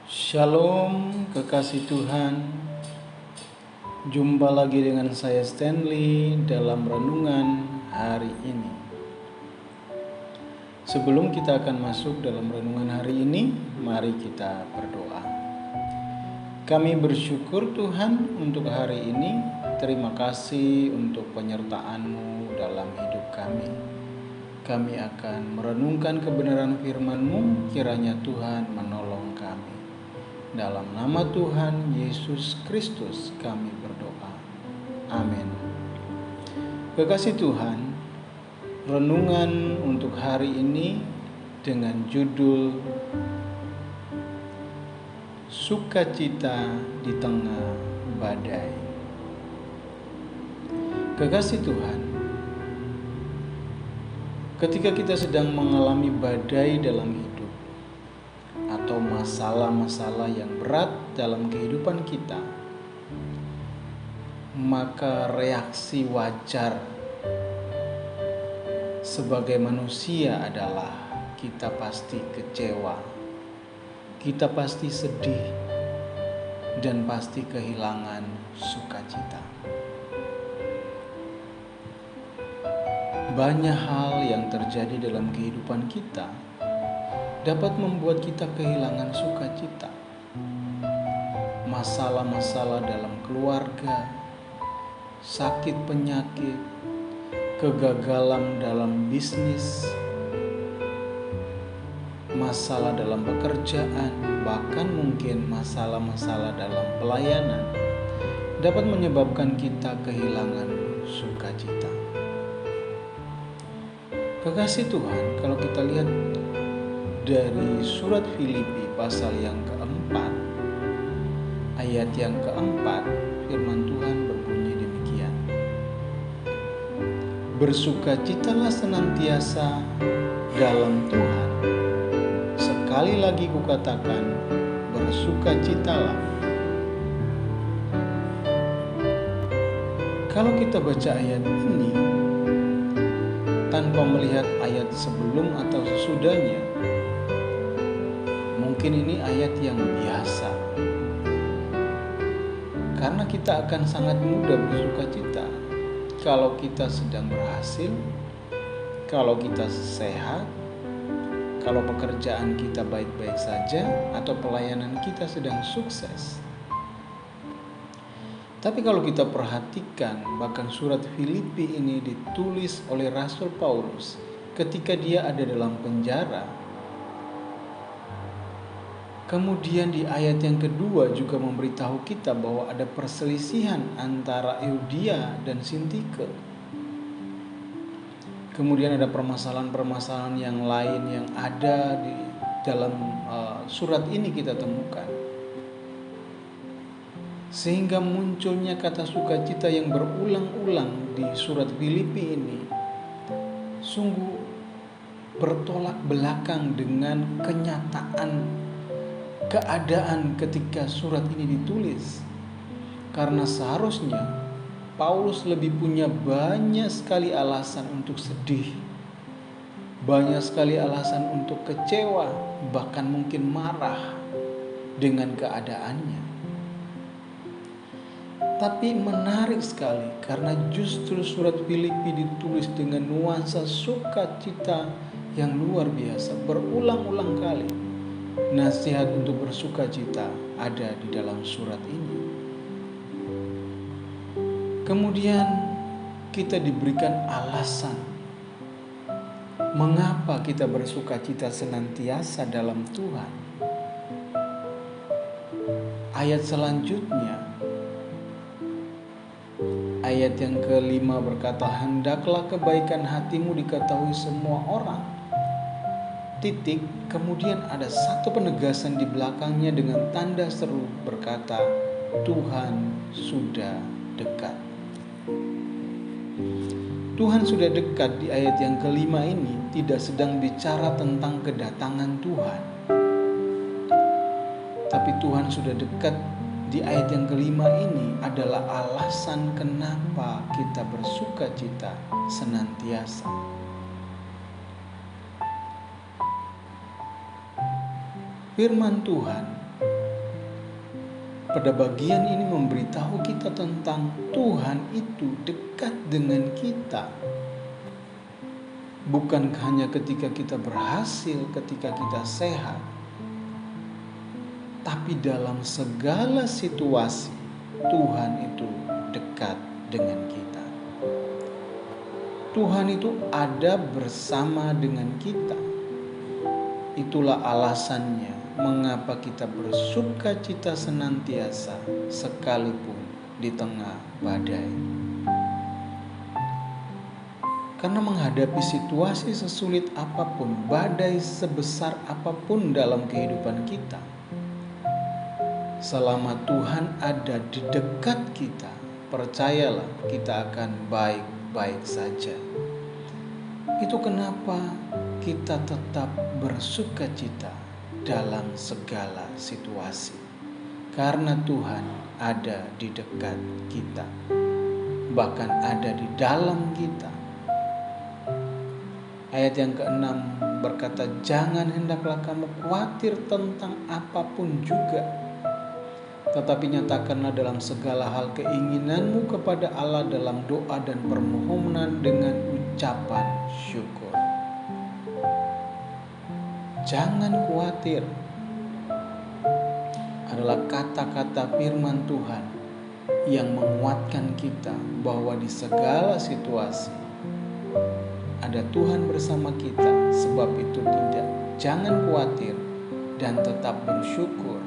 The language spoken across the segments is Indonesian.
Shalom, kekasih Tuhan. Jumpa lagi dengan saya Stanley dalam renungan hari ini. Sebelum kita akan masuk dalam renungan hari ini, mari kita berdoa. Kami bersyukur Tuhan untuk hari ini. Terima kasih untuk penyertaan-Mu dalam hidup kami. Kami akan merenungkan kebenaran firman-Mu, kiranya Tuhan menolong kami. Dalam nama Tuhan Yesus Kristus kami berdoa. Amin. Kekasih Tuhan, renungan untuk hari ini dengan judul Sukacita di Tengah Badai. Kekasih Tuhan, ketika kita sedang mengalami badai dalam hidup atau masalah-masalah yang berat dalam kehidupan kita, maka reaksi wajar sebagai manusia adalah kita pasti kecewa, kita pasti sedih, dan pasti kehilangan sukacita. Banyak hal yang terjadi dalam kehidupan kita dapat membuat kita kehilangan sukacita. Masalah-masalah dalam keluarga, sakit penyakit, kegagalan dalam bisnis, masalah dalam pekerjaan, bahkan mungkin masalah-masalah dalam pelayanan dapat menyebabkan kita kehilangan sukacita. Kekasih Tuhan, kalau kita lihat dari surat Filipi pasal yang keempat, ayat yang keempat, firman Tuhan berbunyi demikian. Bersukacitalah senantiasa dalam Tuhan. Sekali lagi kukatakan, bersukacitalah. Kalau kita baca ayat ini tanpa melihat ayat sebelum atau sesudahnya, mungkin ini ayat yang biasa. Karena kita akan sangat mudah bersukacita kalau kita sedang berhasil, kalau kita sehat, kalau pekerjaan kita baik-baik saja, atau pelayanan kita sedang sukses. Tapi kalau kita perhatikan, bahkan surat Filipi ini ditulis oleh Rasul Paulus ketika dia ada dalam penjara. Kemudian di ayat yang kedua juga memberitahu kita bahwa ada perselisihan antara Euodia dan Sintike. Kemudian ada permasalahan-permasalahan yang lain yang ada di dalam surat ini kita temukan. Sehingga munculnya kata sukacita yang berulang-ulang di surat Filipi ini sungguh bertolak belakang dengan kenyataan keadaan ketika surat ini ditulis. Karena seharusnya Paulus lebih punya banyak sekali alasan untuk sedih, banyak sekali alasan untuk kecewa, bahkan mungkin marah dengan keadaannya. Tapi menarik sekali karena justru surat Filipi ditulis dengan nuansa sukacita yang luar biasa. Berulang-ulang kali nasihat untuk bersukacita ada di dalam surat ini. Kemudian kita diberikan alasan mengapa kita bersukacita senantiasa dalam Tuhan. Ayat selanjutnya, ayat yang kelima berkata, hendaklah kebaikan hatimu diketahui semua orang. Kemudian ada satu penegasan di belakangnya dengan tanda seru berkata, Tuhan sudah dekat. Tuhan sudah dekat di ayat yang kelima ini tidak sedang bicara tentang kedatangan Tuhan. Tapi Tuhan sudah dekat di ayat yang kelima ini adalah alasan kenapa kita bersukacita senantiasa. Firman Tuhan pada bagian ini memberitahu kita tentang Tuhan itu dekat dengan kita. Bukan hanya ketika kita berhasil, ketika kita sehat, tapi dalam segala situasi Tuhan itu dekat dengan kita. Tuhan itu ada bersama dengan kita. Itulah alasannya mengapa kita bersukacita senantiasa sekalipun di tengah badai. Karena menghadapi situasi sesulit apapun, badai sebesar apapun dalam kehidupan kita, selama Tuhan ada di dekat kita, percayalah kita akan baik-baik saja. Itu kenapa kita tetap bersukacita dalam segala situasi. Karena Tuhan ada di dekat kita, bahkan ada di dalam kita. Ayat yang ke-6 berkata, jangan hendaklah kamu khawatir tentang apapun juga, tetapi nyatakanlah dalam segala hal keinginanmu kepada Allah dalam doa dan permohonan dengan ucapan syukur. Jangan khawatir adalah kata-kata firman Tuhan yang menguatkan kita bahwa di segala situasi ada Tuhan bersama kita. Sebab itu jangan khawatir dan tetap bersyukur.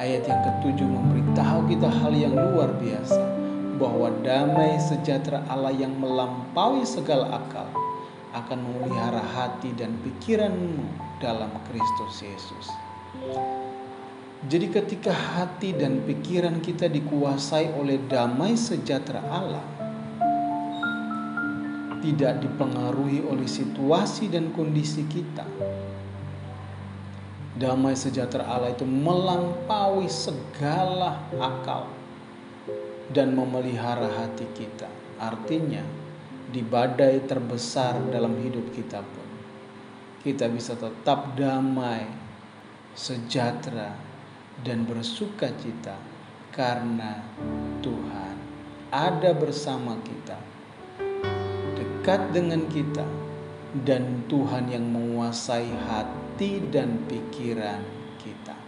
Ayat yang ke-7 memberitahu kita hal yang luar biasa, bahwa damai sejahtera Allah yang melampaui segala akal akan memelihara hati dan pikiranmu dalam Kristus Yesus. Jadi ketika hati dan pikiran kita dikuasai oleh damai sejahtera Allah, tidak dipengaruhi oleh situasi dan kondisi kita, damai sejahtera Allah itu melampaui segala akal dan memelihara hati kita. Artinya, di badai terbesar dalam hidup kita pun, kita bisa tetap damai, sejahtera, dan bersukacita karena Tuhan ada bersama kita, dekat dengan kita, dan Tuhan yang menguasai hati dan pikiran kita.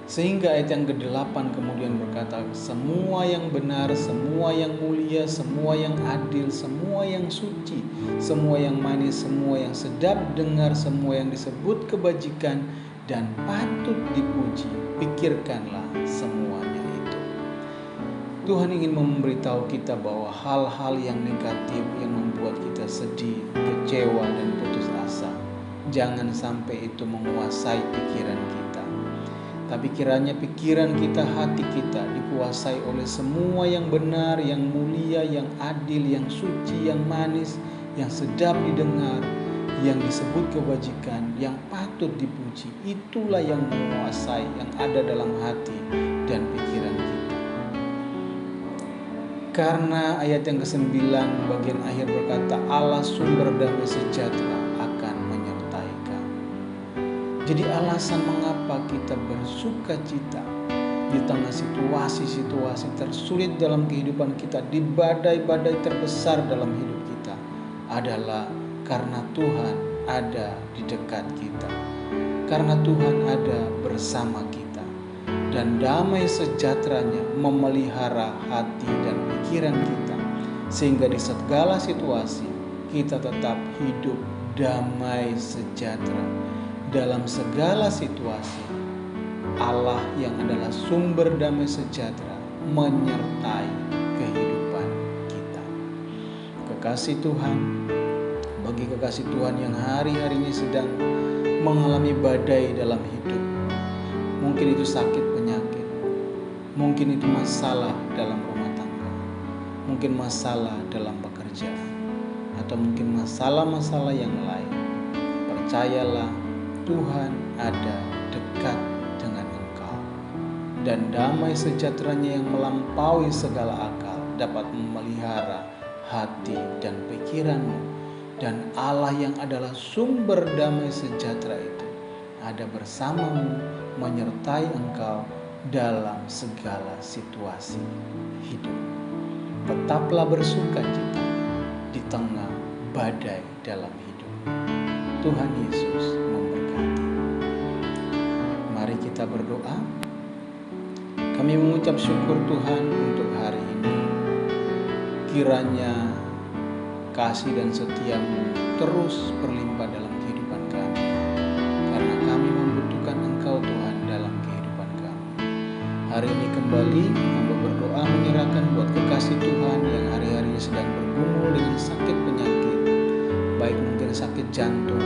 Sehingga ayat yang ke-8 kemudian berkata, semua yang benar, semua yang mulia, semua yang adil, semua yang suci, semua yang manis, semua yang sedap dengar, semua yang disebut kebajikan dan patut dipuji, pikirkanlah semuanya itu. Tuhan ingin memberitahu kita bahwa hal-hal yang negatif yang membuat kita sedih, kecewa, dan putus asa, jangan sampai itu menguasai pikiran kita. Tapi kiranya pikiran kita, hati kita dikuasai oleh semua yang benar, yang mulia, yang adil, yang suci, yang manis, yang sedap didengar, yang disebut kebajikan, yang patut dipuji. Itulah yang menguasai, yang ada dalam hati dan pikiran kita. Karena ayat yang ke-9 bagian akhir berkata, Allah sumber damai sejahtera akan menyertai kamu. Jadi alasan mengapa kita bersukacita di tengah situasi-situasi tersulit dalam kehidupan kita, di badai-badai terbesar dalam hidup kita, adalah karena Tuhan ada di dekat kita, karena Tuhan ada bersama kita, dan damai sejahteranya memelihara hati dan pikiran kita, sehingga di segala situasi kita tetap hidup damai sejahtera. Dalam segala situasi, Allah yang adalah sumber damai sejahtera menyertai kehidupan kita. Kekasih Tuhan, bagi kekasih Tuhan yang hari-hari ini sedang mengalami badai dalam hidup, mungkin itu sakit penyakit, mungkin itu masalah dalam rumah tangga, mungkin masalah dalam pekerjaan, atau mungkin masalah-masalah yang lain. Percayalah, Tuhan ada dekat dengan engkau, dan damai sejahteranya yang melampaui segala akal dapat memelihara hati dan pikiranmu. Dan Allah yang adalah sumber damai sejahtera itu ada bersamamu, menyertai engkau dalam segala situasi hidup. Tetaplah bersuka cita di tengah badai dalam hidup. Tuhan Yesus memberkati. Mari kita berdoa. Kami mengucap syukur Tuhan untuk hari ini. Kiranya kasih dan setiamu terus berlimpah dalam kehidupan kami. Karena kami membutuhkan Engkau Tuhan dalam kehidupan kami. Hari ini kembali hamba berdoa menyerahkan buat kekasih Tuhan yang hari-hari sedang bergumul dengan sakit penyakit. Baik mungkin sakit jantung,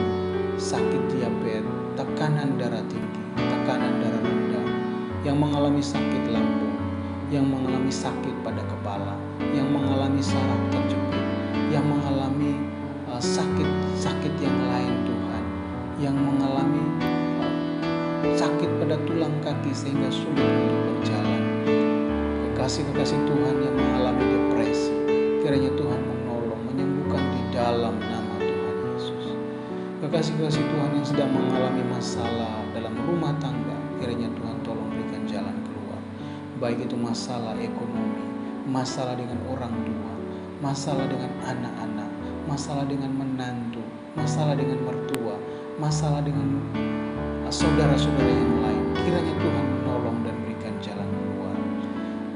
sakit diabetes, tekanan darah tinggi, tekanan darah rendah, yang mengalami sakit lambung, yang mengalami sakit pada kepala, yang mengalami saraf terjepit, yang mengalami sakit-sakit yang lain Tuhan, yang mengalami sakit pada tulang kaki sehingga sulit untuk berjalan. Kekasih-kekasih Tuhan yang mengalami depresi, kiranya Tuhan menolong, menyembuhkan di dalam nama Tuhan Yesus. Kekasih-kekasih Tuhan yang sedang mengalami masalah dalam rumah tangga, kiranya Tuhan tolong berikan jalan keluar. Baik itu masalah ekonomi, masalah dengan orang tua, masalah dengan anak-anak, masalah dengan menantu, masalah dengan mertua, masalah dengan saudara-saudara yang lain. Kiranya Tuhan menolong dan berikan jalan keluar.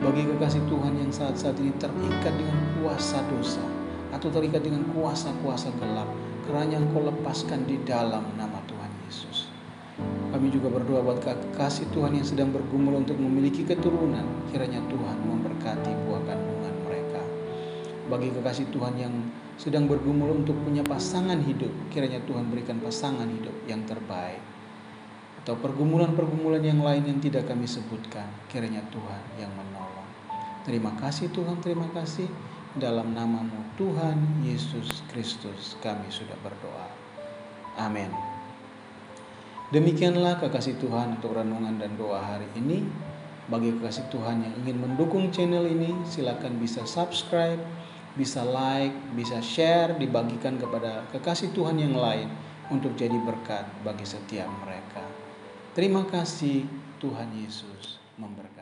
Bagi kekasih Tuhan yang saat-saat ini terikat dengan kuasa dosa atau terikat dengan kuasa-kuasa gelap, kiranya Engkau lepaskan di dalam nama Tuhan Yesus. Kami juga berdoa buat kekasih Tuhan yang sedang bergumul untuk memiliki keturunan. Kiranya Tuhan memberkati buah kandungan mereka. Bagi kekasih Tuhan yang sedang bergumul untuk punya pasangan hidup, kiranya Tuhan berikan pasangan hidup yang terbaik. Atau pergumulan-pergumulan yang lain yang tidak kami sebutkan, kiranya Tuhan yang menolong. Terima kasih Tuhan, terima kasih. Dalam nama-Mu Tuhan Yesus Kristus kami sudah berdoa. Amin. Demikianlah kekasih Tuhan untuk renungan dan doa hari ini. Bagi kekasih Tuhan yang ingin mendukung channel ini, silakan bisa subscribe, bisa like, bisa share, dibagikan kepada kekasih Tuhan yang lain untuk jadi berkat bagi setiap mereka. Terima kasih, Tuhan Yesus memberkati.